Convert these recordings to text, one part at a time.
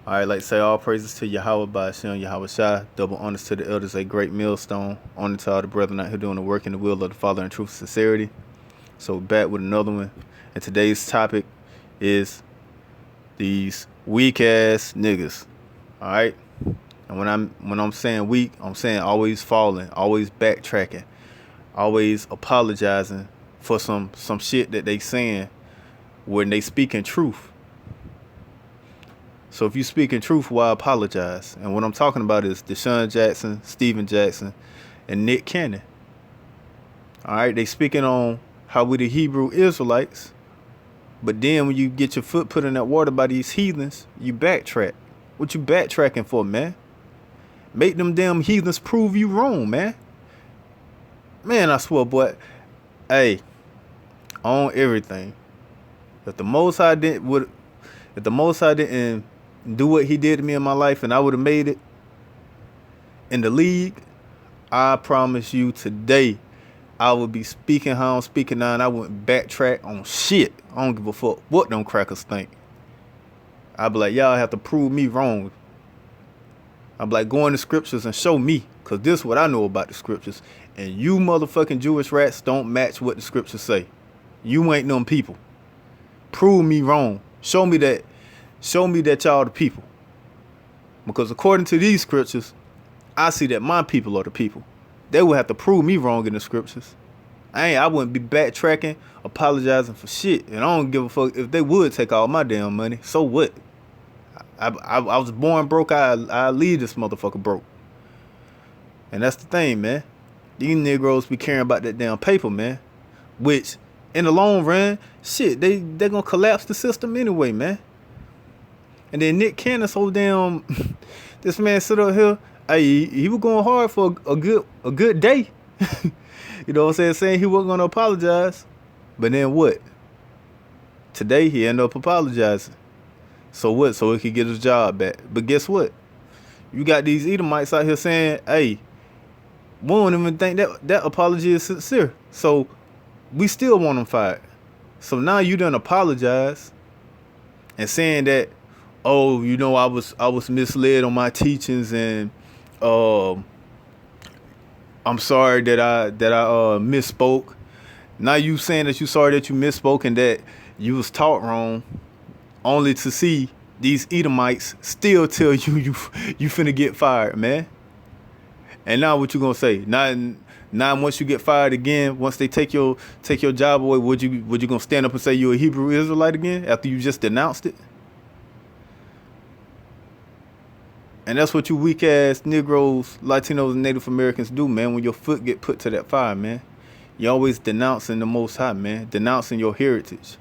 All right, like say all praises to Yahweh by Hashem, Yahweh Shai. Double honors to the elders, a great millstone. Honor to all the brethren out here doing the work in the will of the Father in truth and sincerity. So back with another one. And today's topic is these weak ass niggas. All right. And when I'm saying weak, I'm saying always falling, always backtracking, always apologizing for some shit that they saying when they speaking truth. So if you speak in truth, why apologize? And what I'm talking about is Deshaun Jackson, Steven Jackson, and Nick Cannon. All right, they speaking on how we the Hebrew Israelites, but then when you get your foot put in that water by these heathens, you backtrack. What you backtracking for, man? Make them damn heathens prove you wrong, man. Man, I swear, boy. Hey, on everything. If the Most High didn't do what he did to me in my life and I would have made it in the league, I promise you today I would be speaking how I'm speaking now and I wouldn't backtrack on shit. I don't give a fuck what them crackers think. I'd be like, y'all have to prove me wrong. I'd be like, go in the scriptures and show me, because this is what I know about the scriptures. And you motherfucking Jewish rats don't match what the scriptures say. You ain't them people. Prove me wrong. Show me that y'all the people. Because according to these scriptures, I see that my people are the people. They would have to prove me wrong in the scriptures. I wouldn't be backtracking, apologizing for shit. And I don't give a fuck if they would take all my damn money. So what? I was born broke. I leave this motherfucker broke. And that's the thing, man. These Negroes be caring about that damn paper, man. Which, in the long run, shit, they gonna collapse the system anyway, man. And then Nick Cannon so damn, this man sit up here, hey, he was going hard for a good day. You know what I'm saying he wasn't gonna apologize. But then what? Today he ended up apologizing. So what? So he could get his job back. But guess what? You got these Edomites out here saying, hey, we don't even think that apology is sincere. So we still want him fired. So now you done apologize and saying that, oh, you know, I was misled on my teachings and I'm sorry that I misspoke. Now you saying that you sorry that you misspoke and that you was taught wrong, only to see these Edomites still tell you finna get fired, man. And now what you gonna say? Now once you get fired again, once they take your job away, would you gonna stand up and say you're a Hebrew Israelite again after you just denounced it? And that's what you weak ass Negroes, Latinos, and Native Americans do, man. When your foot get put to that fire, man, you always denouncing the Most High, man, denouncing your heritage.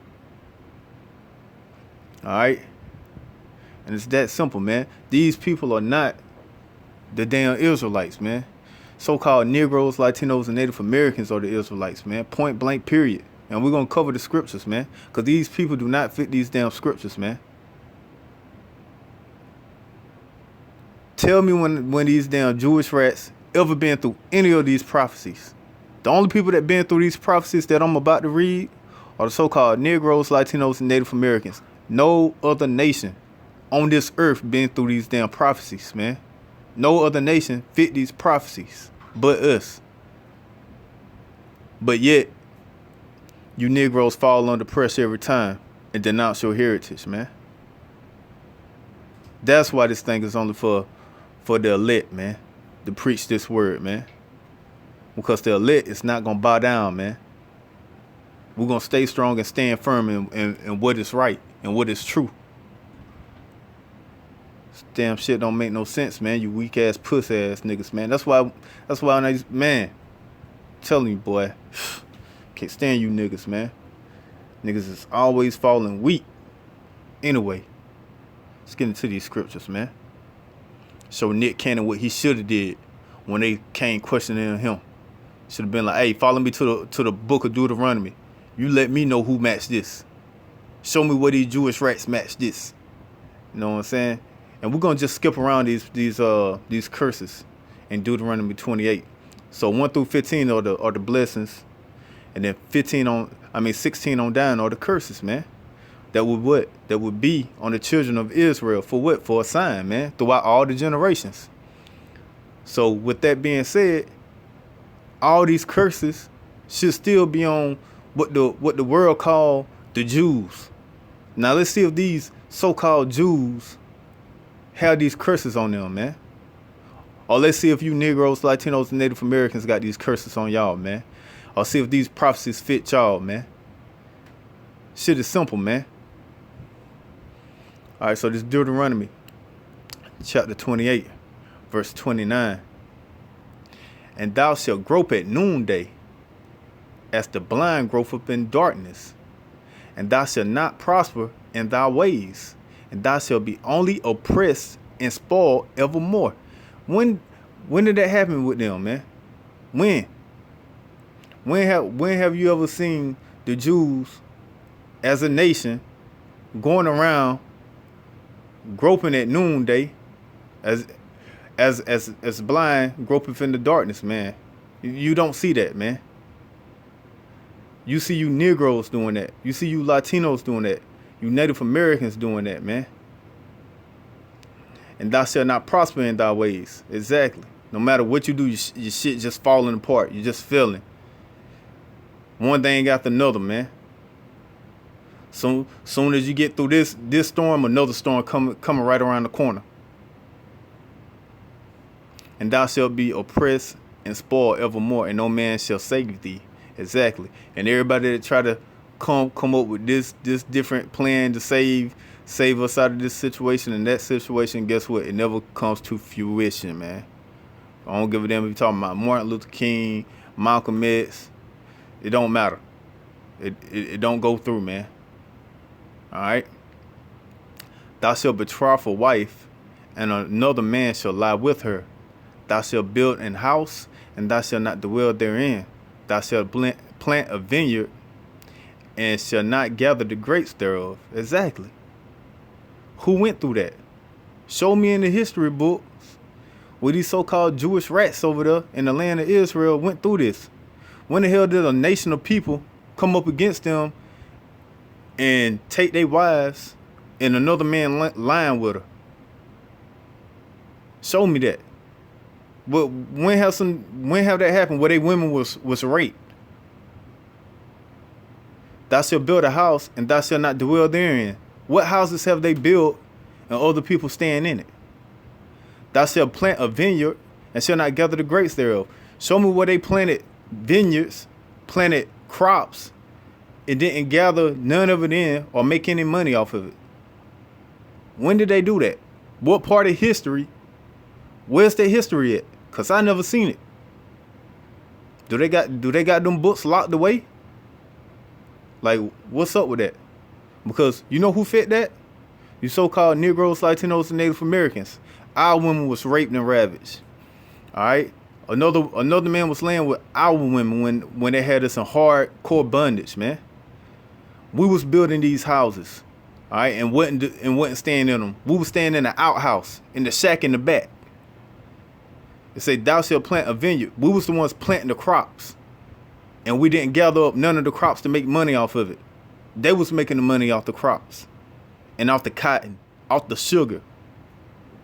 All right, and it's that simple, man. These people are not the damn Israelites, man. So-called Negroes, Latinos, and Native Americans are the Israelites, man. Point blank, period. And we're gonna cover the scriptures, man, because these people do not fit these damn scriptures, man. Tell me when these damn Jewish rats ever been through any of these prophecies. The only people that been through these prophecies that I'm about to read are the so-called Negroes, Latinos, and Native Americans. No other nation on this earth been through these damn prophecies, man. No other nation fit these prophecies but us. But yet, you Negroes fall under pressure every time and denounce your heritage, man. That's why this thing is only for the elect, man, to preach this word, man. Because the elect is not going to bow down, man. We're going to stay strong and stand firm in what is right and what is true. This damn shit don't make no sense, man. You weak ass puss ass niggas, man. That's why man, I'm telling you, boy, can't stand you niggas, man. Niggas is always falling weak. Anyway, let's get into these scriptures, man. Show Nick Cannon what he should have did when they came questioning him. Should have been like, hey, follow me to the book of Deuteronomy. You let me know who matched this. Show me where these Jewish rats match this. You know what I'm saying? And we're gonna just skip around these curses in Deuteronomy 28. So 1 through 15 are the blessings, and then 16 on down are the curses, man. that would what? That would be on the children of Israel for what? For a sign, man, throughout all the generations. So with that being said, all these curses should still be on what the world call the Jews. Now let's see if these so-called Jews have these curses on them, man. Or let's see if you Negroes, Latinos, and Native Americans got these curses on y'all, man. Or see if these prophecies fit y'all, man. Shit is simple, man. All right, so this Deuteronomy chapter 28, verse 29. And thou shalt grope at noonday, as the blind grope up in darkness. And thou shalt not prosper in thy ways, and thou shalt be only oppressed and spoiled evermore. When did that happen with them, man? When have you ever seen the Jews as a nation going around groping at noonday as blind groping in the darkness, man? You don't see that, man. You see you Negroes doing that. You see you Latinos doing that. You Native Americans doing that, man. And thou shalt not prosper in thy ways. Exactly. No matter what you do, your shit just falling apart. You're just failing. One thing after another, man. Soon as you get through this storm, another storm coming right around the corner. And thou shalt be oppressed and spoiled evermore, and no man shall save thee. Exactly. And everybody that try to come up with this different plan to save us out of this situation and that situation, guess what? It never comes to fruition, man. I don't give a damn if you're talking about Martin Luther King, Malcolm X. It don't matter. It don't go through, man. All right. Thou shalt betroth a wife, and another man shall lie with her. Thou shalt build an house, and thou shalt not dwell therein. Thou shalt plant a vineyard, and shall not gather the grapes thereof. Exactly. Who went through that? Show me in the history books where these so-called Jewish rats over there in the land of Israel went through this. When the hell did a nation of people come up against them and take their wives and another man lying with her? Show me that. But when have that happened where they women was raped? Thou shalt build a house, and thou shalt not dwell therein. What houses have they built and other people staying in it? Thou shalt plant a vineyard, and shall not gather the grapes thereof. Show me where they planted vineyards, planted crops, and didn't gather none of it in or make any money off of it. When did they do that? What part of history? Where's their history at? Cause I never seen it. Do they got them books locked away? Like, what's up with that? Because you know who fit that? You so-called Negroes, Latinos, and Native Americans. Our women was raped and ravaged. All right. Another man was laying with our women when they had us in hardcore bondage, man. We was building these houses, all right, and wasn't staying in them. We was staying in the outhouse, in the shack in the back. It say, thou shalt plant a vineyard. We was the ones planting the crops. And we didn't gather up none of the crops to make money off of it. They was making the money off the crops. And off the cotton, off the sugar.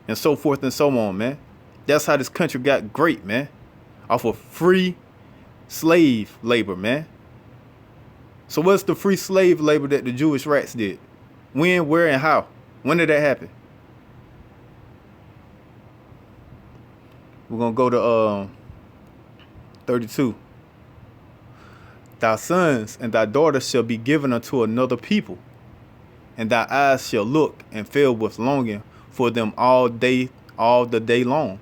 And so forth and so on, man. That's how this country got great, man. Off of free slave labor, man. So what's the free slave labor that the Jewish rats did? When, where, and how? When did that happen? We're going to go to 32. Thy sons and thy daughters shall be given unto another people, and thy eyes shall look and fill with longing for them all the day long.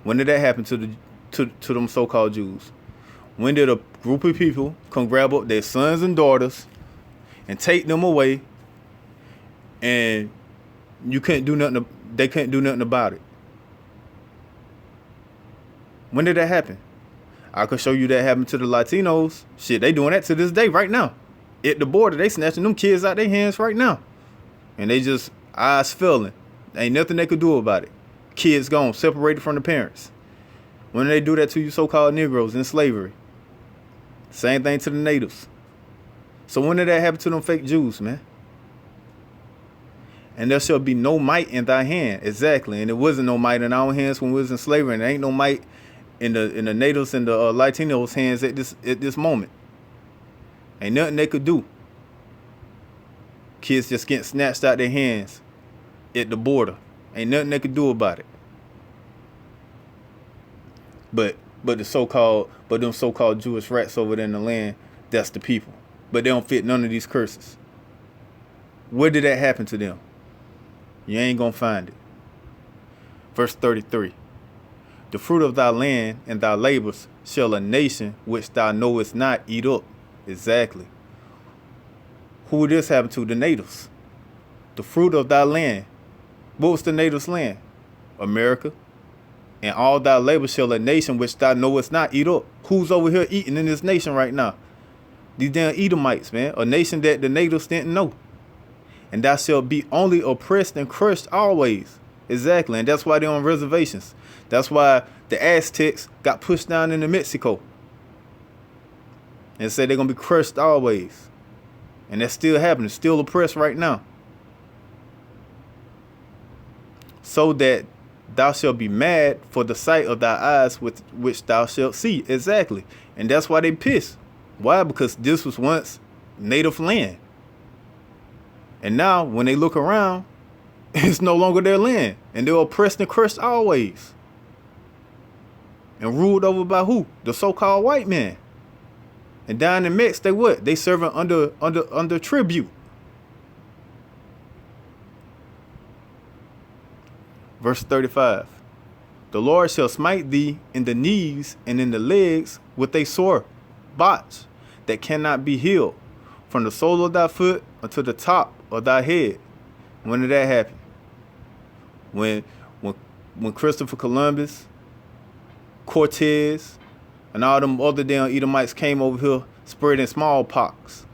When did that happen to them so-called Jews? When did a group of people come grab up their sons and daughters and take them away, and they couldn't do nothing about it? When did that happen? I could show you that happened to the Latinos. Shit, they doing that to this day right now. At the border, they snatching them kids out their hands right now. And they just eyes filling. Ain't nothing they could do about it. Kids gone, separated from the parents. When they do that to you so-called Negroes in slavery. Same thing to the natives. So when did that happen to them fake Jews, man? And there shall be no might in thy hand. Exactly. And it wasn't no might in our hands when we was in slavery, and there ain't no might in the natives and the Latinos' hands at this moment. Ain't nothing they could do. Kids just getting snatched out their hands at the border. Ain't nothing they could do about it. But them so-called Jewish rats over there in the land, that's the people. But they don't fit none of these curses. Where did that happen to them? You ain't gonna find it. Verse 33. The fruit of thy land and thy labors shall a nation which thou knowest not eat up. Exactly. Who would this happen to? The natives. The fruit of thy land. What was the natives' land? America. And all thy labor shall a nation which thou knowest not eat up. Who's over here eating in this nation right now? These damn Edomites, man. A nation that the natives didn't know. And thou shalt be only oppressed and crushed always. Exactly. And that's why they're on reservations. That's why the Aztecs got pushed down into Mexico. And said they're going to be crushed always. And that's still happening. Still oppressed right now. So that thou shalt be mad for the sight of thy eyes with which thou shalt see. Exactly. And that's why they pissed. Why? Because this was once native land. And now when they look around, it's no longer their land. And they're oppressed and crushed always. And ruled over by who? The so-called white man. And down in Mex, they what? They serving under tribute. Verse 35. The Lord shall smite thee in the knees and in the legs with a sore botch that cannot be healed, from the sole of thy foot unto the top of thy head. When did that happen? When Christopher Columbus, Cortez, and all them other damn Edomites came over here spreading smallpox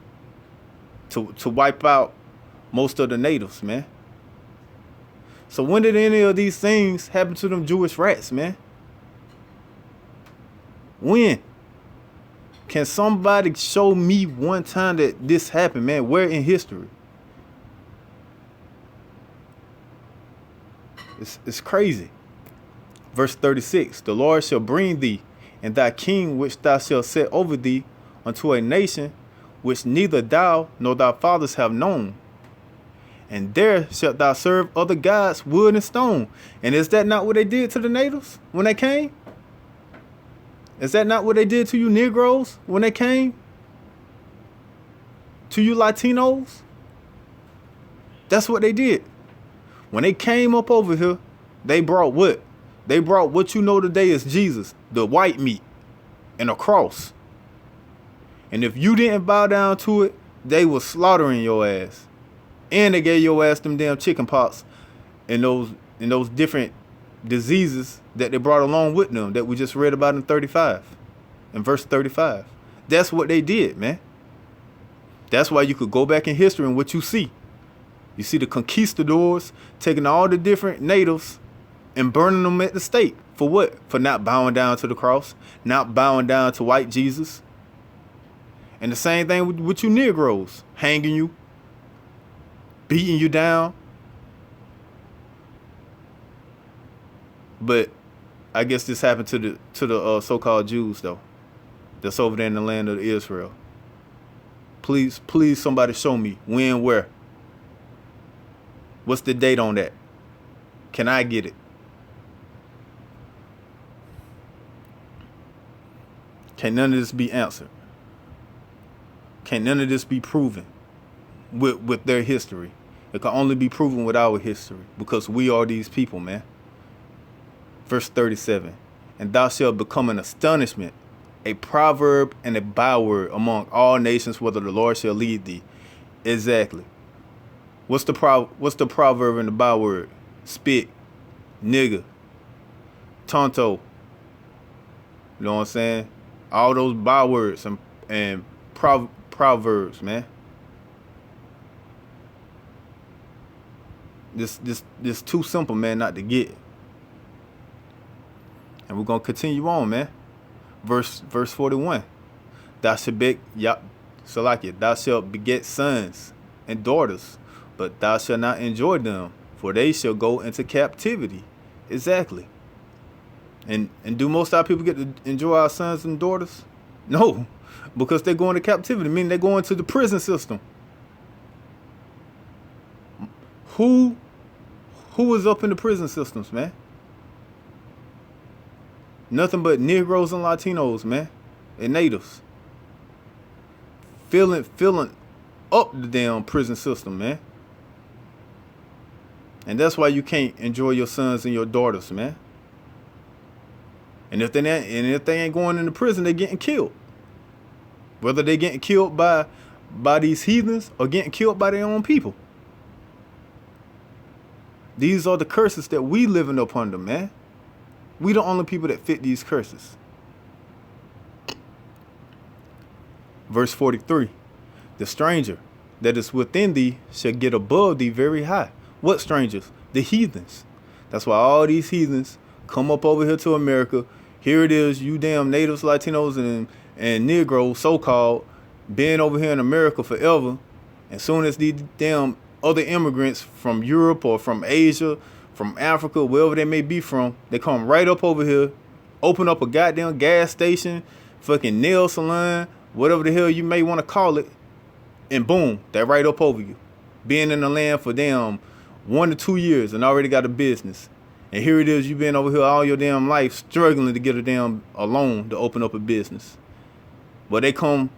to wipe out most of the natives, man. So when did any of these things happen to them Jewish rats, man? When? Can somebody show me one time that this happened, man? Where in history? It's crazy. Verse 36. The Lord shall bring thee and thy king which thou shalt set over thee unto a nation which neither thou nor thy fathers have known. And there shalt thou serve other gods, wood and stone. And is that not what they did to the natives when they came? Is that not what they did to you Negroes when they came? To you Latinos? That's what they did. When they came up over here, they brought what? They brought what you know today as Jesus, the white meat, and a cross. And if you didn't bow down to it, they were slaughtering your ass. And they gave your ass them damn chicken pox and those different diseases that they brought along with them that we just read about in verse 35. That's what they did, man. That's why you could go back in history and what you see. You see the conquistadors taking all the different natives and burning them at the stake. For what? For not bowing down to the cross, not bowing down to white Jesus. And the same thing with you Negroes, hanging you, beating you down. But I guess this happened to the so-called Jews though, that's over there in the land of Israel. Please somebody show me when, where. What's the date on that? Can I get it? Can none of this be answered? Can none of this be proven with their history? It can only be proven with our history because we are these people, man. Verse 37. And thou shalt become an astonishment, a proverb and a byword among all nations, whether the Lord shall lead thee. Exactly. What's the proverb and the byword? Spit, nigga, tonto. You know what I'm saying? All those bywords and proverbs, man. This too simple, man, not to get. And we're gonna continue on, man. Verse 41. Thou shalt beget sons and daughters, but thou shalt not enjoy them, for they shall go into captivity. Exactly. And do most of our people get to enjoy our sons and daughters? No, because they go into captivity, meaning they go into the prison system. Who is up in the prison systems, man? Nothing but Negroes and Latinos, man, and natives. Filling up the damn prison system, man. And that's why you can't enjoy your sons and your daughters, man. And if they ain't going into prison, they getting killed. Whether they getting killed by these heathens or getting killed by their own people. These are the curses that we living up under, man. We the only people that fit these curses. Verse 43. The stranger that is within thee shall get above thee very high. What strangers? The heathens. That's why all these heathens come up over here to America. Here it is, you damn natives, Latinos, and Negroes, so-called, been over here in America forever. And soon as these damn other immigrants from Europe or from Asia, from Africa, wherever they may be from, they come right up over here, open up a goddamn gas station, fucking nail salon, whatever the hell you may want to call it, and boom, they're right up over you. Being in the land for damn 1 to 2 years and already got a business. And here it is, you been over here all your damn life struggling to get a loan to open up a business. But they come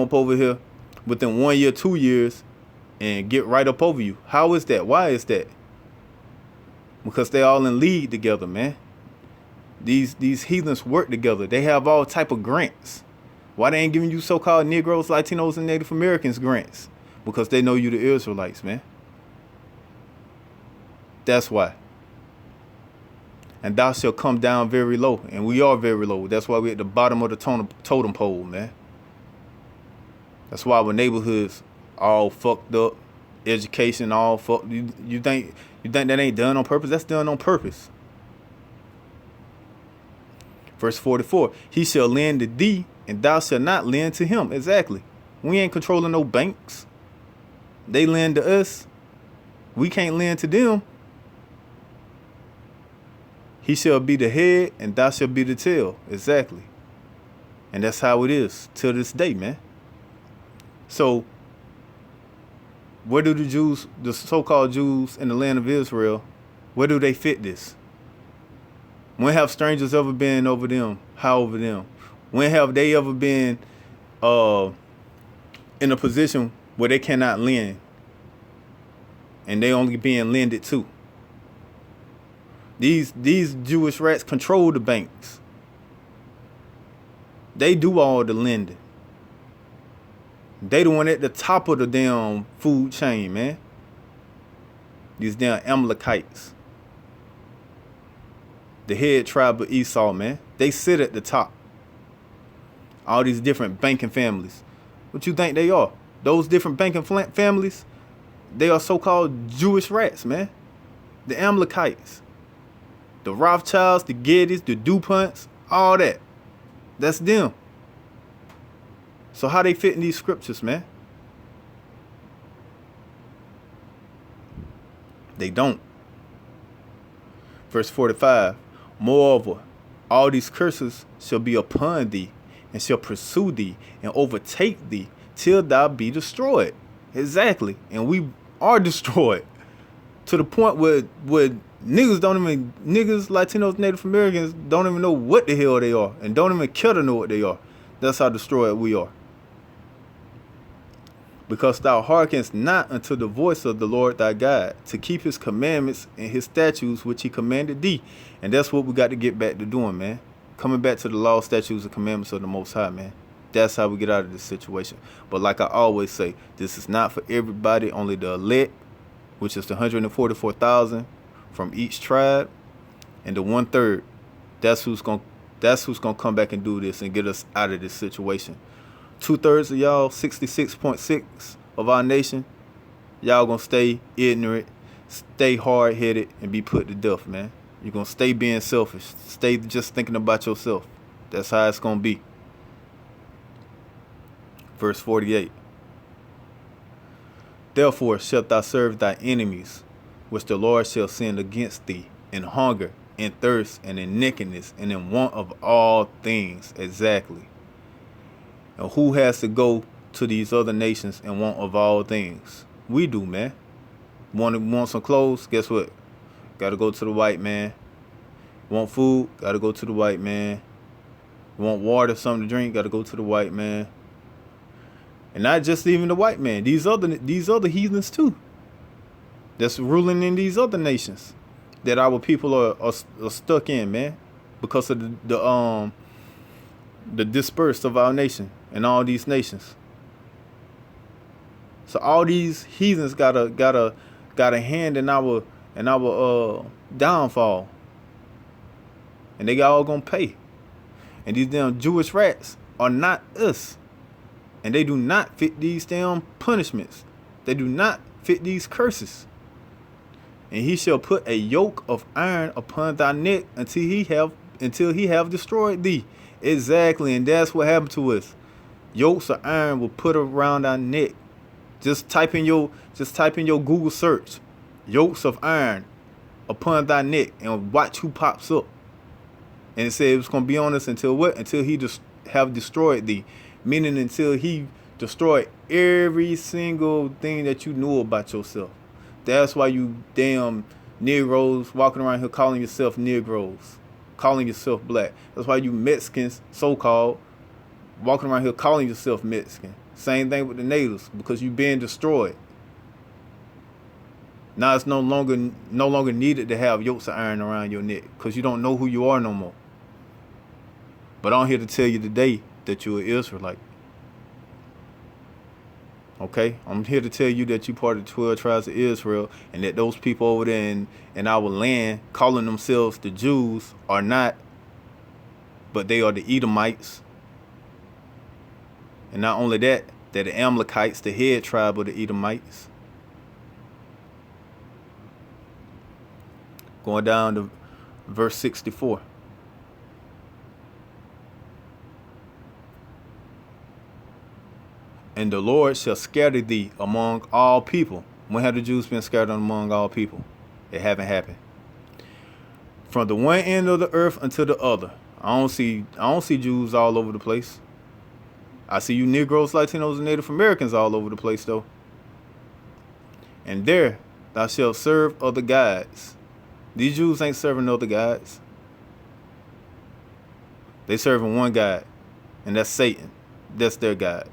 up over here within 1 year, 2 years, and get right up over you. How is that? Why is that? Because they all in league together, man. These heathens work together. They have all type of grants. Why they ain't giving you so-called Negroes, Latinos, and Native Americans grants? Because they know you the Israelites, man. That's why. And thou shalt come down very low. And we are very low. That's why we're at the bottom of the totem pole, man. That's why our neighborhoods all fucked up. Education all fucked. You think that ain't done on purpose? That's done on purpose. Verse 44. He shall lend to thee, and thou shalt not lend to him. Exactly. We ain't controlling no banks. They lend to us. We can't lend to them. He shall be the head, and thou shalt be the tail. Exactly. And that's how it is till this day, man. So, where do the Jews, the so-called Jews in the land of Israel, where do they fit this? When have strangers ever been over them? How over them? When have they ever been in a position where they cannot lend and they only being lended to? These Jewish rats control the banks. They do all the lending. They the one at the top of the damn food chain, man. These damn Amalekites. The head tribe of Esau, man. They sit at the top. All these different banking families. What you think they are? Those different banking families, they are so-called Jewish rats, man. The Amalekites. The Rothschilds, the Gettys, the DuPonts, all that. That's them. So how they fit in these scriptures, man? They don't. Verse 45. Moreover, all these curses shall be upon thee, and shall pursue thee, and overtake thee, till thou be destroyed. Exactly. And we are destroyed. To the point where niggas, Latinos, Native Americans don't even know what the hell they are, and don't even care to know what they are. That's how destroyed we are. Because thou hearkenest not unto the voice of the Lord thy God, to keep his commandments and his statutes which he commanded thee. And that's what we got to get back to doing, man. Coming back to the law, statutes, and commandments of the Most High, man. That's how we get out of this situation. But like I always say, this is not for everybody, only the elect, which is the 144,000 from each tribe, and the 1/3. That's who's gonna come back and do this and get us out of this situation. 2/3 of y'all, 66.6 of our nation, y'all gonna stay ignorant, stay hard-headed, and be put to death, man. You're gonna stay being selfish, stay just thinking about yourself. That's how it's gonna be. Verse 48. Therefore shalt thou serve thy enemies, which the Lord shall send against thee, in hunger, in thirst, and in nakedness, and in want of all things. Exactly. And who has to go to these other nations and want of all things? We do, man. Want some clothes? Guess what? Gotta go to the white man. Want food? Gotta go to the white man. Want water, something to drink? Gotta go to the white man. And not just even the white man. These other heathens too. That's ruling in these other nations that our people are stuck in, man, because of the dispersed of our nation and all these nations. So all these heathens got a hand in our downfall, and they all gonna pay. And these damn Jewish rats are not us, and they do not fit these damn punishments. They do not fit these curses. And he shall put a yoke of iron upon thy neck until he have destroyed thee. Exactly, and that's what happened to us. Yokes of iron will put around our neck. Just type in your Google search, yokes of iron upon thy neck, and watch who pops up. And it said it was gonna be on us until what? Until he have destroyed thee, meaning until he destroyed every single thing that you knew about yourself. That's why you damn Negroes walking around here calling yourself Negroes, calling yourself black. That's why you Mexicans, so-called, walking around here calling yourself Mexican. Same thing with the natives, because you being destroyed. Now it's no longer needed to have yokes of iron around your neck, because you don't know who you are no more. But I'm here to tell you today that you're an Israelite. Okay? I'm here to tell you that you're part of the 12 tribes of Israel, and that those people over there in our land calling themselves the Jews are not, but they are the Edomites. And not only that, they're the Amalekites, the head tribe of the Edomites. Going down to verse 64. And the Lord shall scatter thee among all people. When have the Jews been scattered among all people? It haven't happened. From the one end of the earth unto the other. I don't see Jews all over the place. I see you Negroes, Latinos, and Native Americans all over the place, though. And there thou shalt serve other gods. These Jews ain't serving other gods. They serving one God, and that's Satan. That's their God.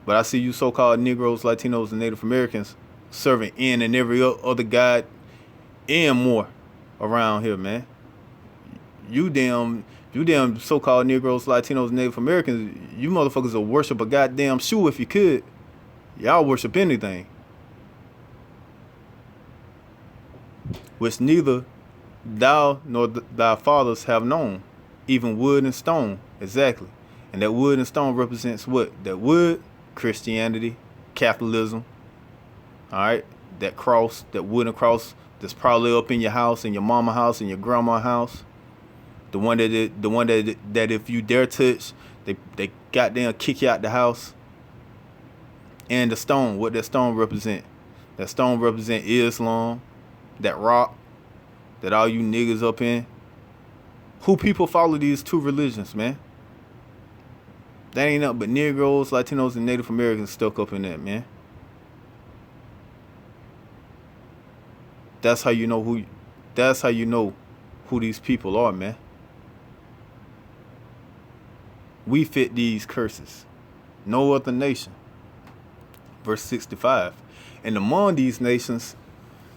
But I see you so-called Negroes, Latinos, and Native Americans serving in and every other God and more around here, man. You damn so-called Negroes, Latinos, and Native Americans, you motherfuckers will worship a goddamn shoe if you could. Y'all worship anything. Which neither thou nor thy fathers have known, even wood and stone. Exactly. And that wood and stone represents what? That wood, Christianity, capitalism. All right? That cross, that wooden cross that's probably up in your house, in your mama house, in your grandma house. The one that if you dare touch, they goddamn kick you out the house. And the stone, what that stone represent? That stone represent Islam, that rock that all you niggas up in. Who people follow these two religions, man? That ain't nothing but Negroes, Latinos, and Native Americans stuck up in that, man. That's how you know who these people are, man. We fit these curses. No other nation. Verse 65. And among these nations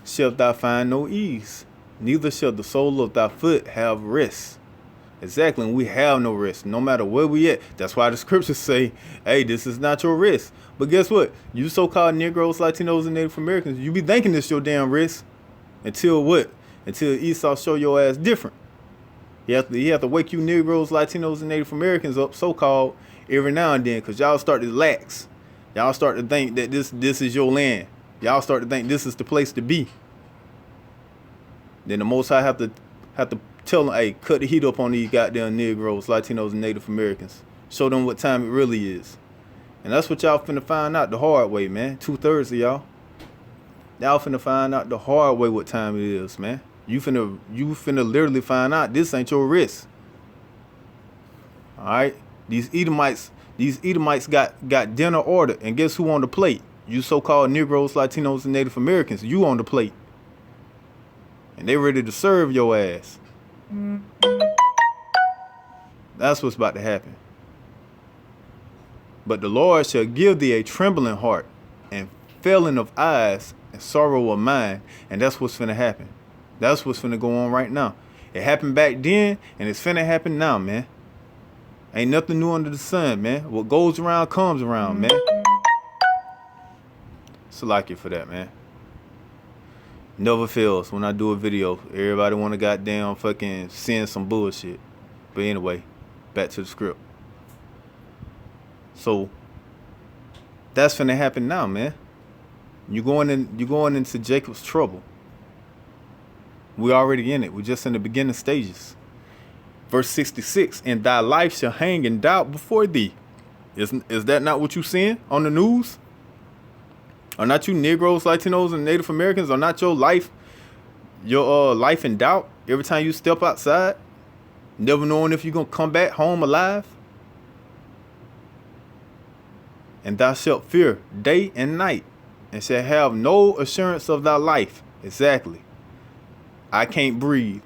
shalt thou find no ease, neither shall the sole of thy foot have rest. Exactly, and we have no rest, no matter where we at. That's why the scriptures say, hey, this is not your rest. But guess what? You so-called Negroes, Latinos, and Native Americans, you be thinking this your damn rest. Until what? Until Esau show your ass different. He have to wake you Negroes, Latinos, and Native Americans up, so-called, every now and then, because y'all start to lax. Y'all start to think that this is your land. Y'all start to think this is the place to be. Then the Most High have to tell them, hey, cut the heat up on these goddamn Negroes, Latinos, and Native Americans. Show them what time it really is. And that's what y'all finna find out the hard way, man. 2/3 of y'all. Y'all finna find out the hard way what time it is, man. You finna literally find out this ain't your risk. Alright? These Edomites got dinner ordered, and guess who on the plate? You so-called Negroes, Latinos, and Native Americans. You on the plate. And they ready to serve your ass. That's what's about to happen. But the Lord shall give thee a trembling heart and failing of eyes and sorrow of mind. And that's what's finna happen. That's what's finna go on right now. It happened back then, and it's finna happen now, man. Ain't nothing new under the sun, man. What goes around comes around, man. So like it for that, man. Never fails when I do a video. Everybody want to goddamn fucking send some bullshit. But anyway, back to the script. So that's finna happen now, man. You're going into Jacob's trouble. We're already in it. We're just in the beginning stages. Verse 66, and thy life shall hang in doubt before thee. Is that not what you seeing on the news? Are not you Negroes, Latinos, and Native Americans? Are not your life in doubt every time you step outside? Never knowing if you're going to come back home alive? And thou shalt fear day and night, and shalt have no assurance of thy life. Exactly. I can't breathe.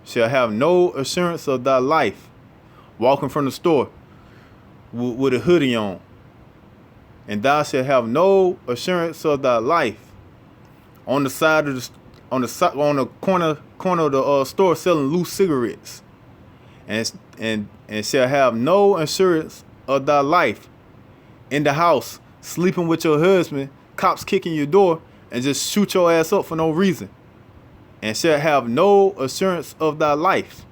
Shall have no assurance of thy life. Walking from the store with a hoodie on. And thou shalt have no assurance of thy life. On the side of on the corner of the store selling loose cigarettes. And shall have no assurance of thy life. In the house, sleeping with your husband, cops kicking your door, and just shoot your ass up for no reason. And shall have no assurance of thy life.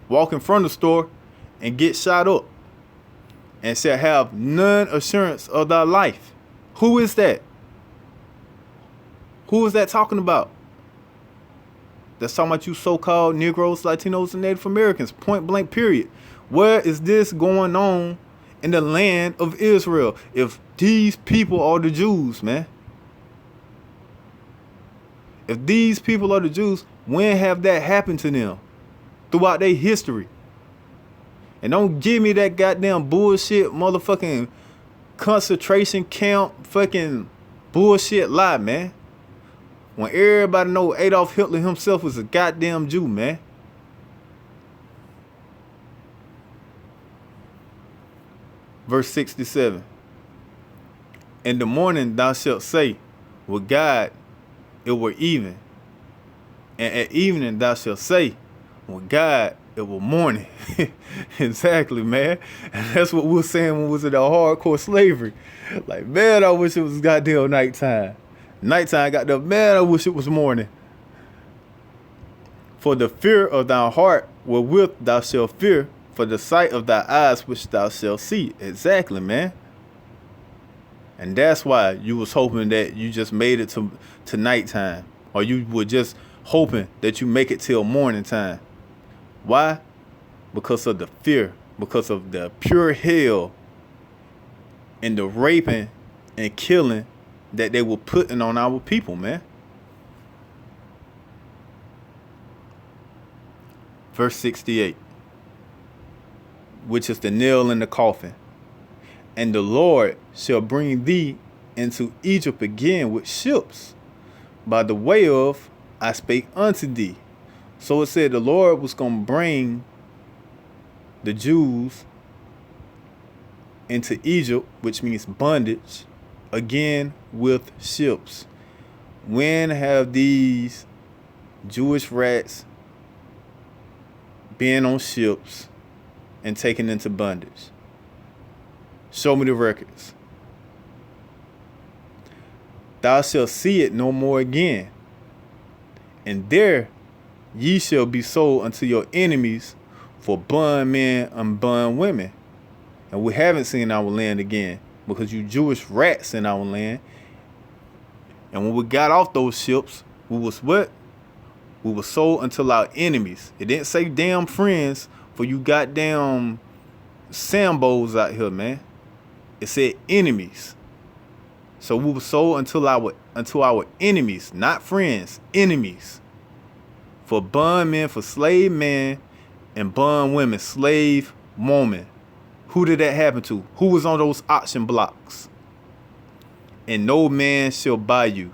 Walk in front of the store and get shot up. And shall have none assurance of thy life. Who is that? Who is that talking about? That's talking about you so-called Negroes, Latinos, and Native Americans. Point blank, period. Where is this going on in the land of Israel? If these people are the Jews, man. If these people are the Jews, when have that happened to them? Throughout their history. And don't give me that goddamn bullshit motherfucking concentration camp fucking bullshit lie, man. When everybody know Adolf Hitler himself was a goddamn Jew, man. Verse 67. In the morning thou shalt say, with God it were even. And at evening thou shalt say, with God it were morning. Exactly, man. And that's what we were saying when we was in the hardcore slavery. Like, man, I wish it was goddamn nighttime. Nighttime, goddamn, man, I wish it was morning. For the fear of thy heart wherewith thou shalt fear, for the sight of thy eyes which thou shalt see. Exactly, man. And that's why you was hoping that you just made it to nighttime. Or you were just hoping that you make it till morning time. Why? Because of the fear. Because of the pure hell and the raping and killing that they were putting on our people, man. Verse 68. Which is the nail in the coffin. And the Lord shall bring thee into Egypt again with ships, by the way of I spake unto thee. So it said the Lord was going to bring the Jews into Egypt, which means bondage, again with ships. When have these Jewish rats been on ships and taken into bondage? Show me the records. Thou shalt see it no more again. And there ye shall be sold unto your enemies for bondmen and bondwomen. And we haven't seen our land again because you Jewish rats in our land. And when we got off those ships, we was what? We were sold unto our enemies. It didn't say damn friends for you goddamn Sambos out here, man. It said enemies. So we were sold unto our enemies, not friends, enemies. For bondmen, for slave men, and bond women, slave woman. Who did that happen to? Who was on those auction blocks? And no man shall buy you,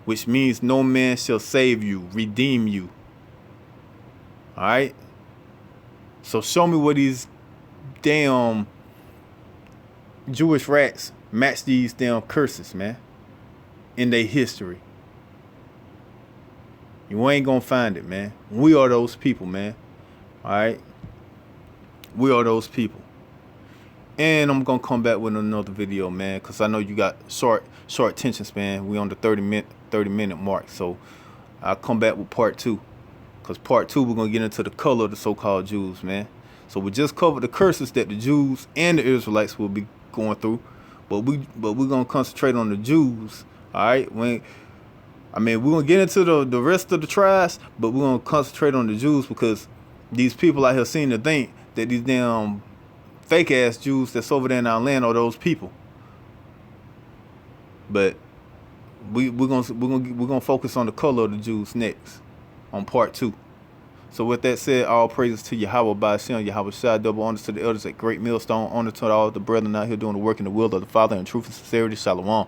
which means no man shall save you, redeem you. All right? So show me where these damn Jewish rats match these damn curses, man, in their history. You ain't gonna find it, man. We are those people, man. All right? We are those people. And I'm gonna come back with another video, man, because I know you got short attention span. We on the 30 minute mark, so I'll come back with part 2. Because part 2, we're gonna get into the color of the so-called Jews, man. So we just covered the curses that the Jews and the Israelites will be going through, but we're gonna concentrate on the Jews. All right, we're gonna get into the rest of the tribes, but we're gonna concentrate on the Jews because these people out here seem to think that these damn fake ass Jews that's over there in our land are those people. But we're gonna focus on the color of the Jews next, on part 2. So with that said, all praises to Yahweh by Hashem, Yahweh Shai, double honors to the elders at Great Millstone, honor to all the brethren out here doing the work in the will of the Father in truth and sincerity. Shalom.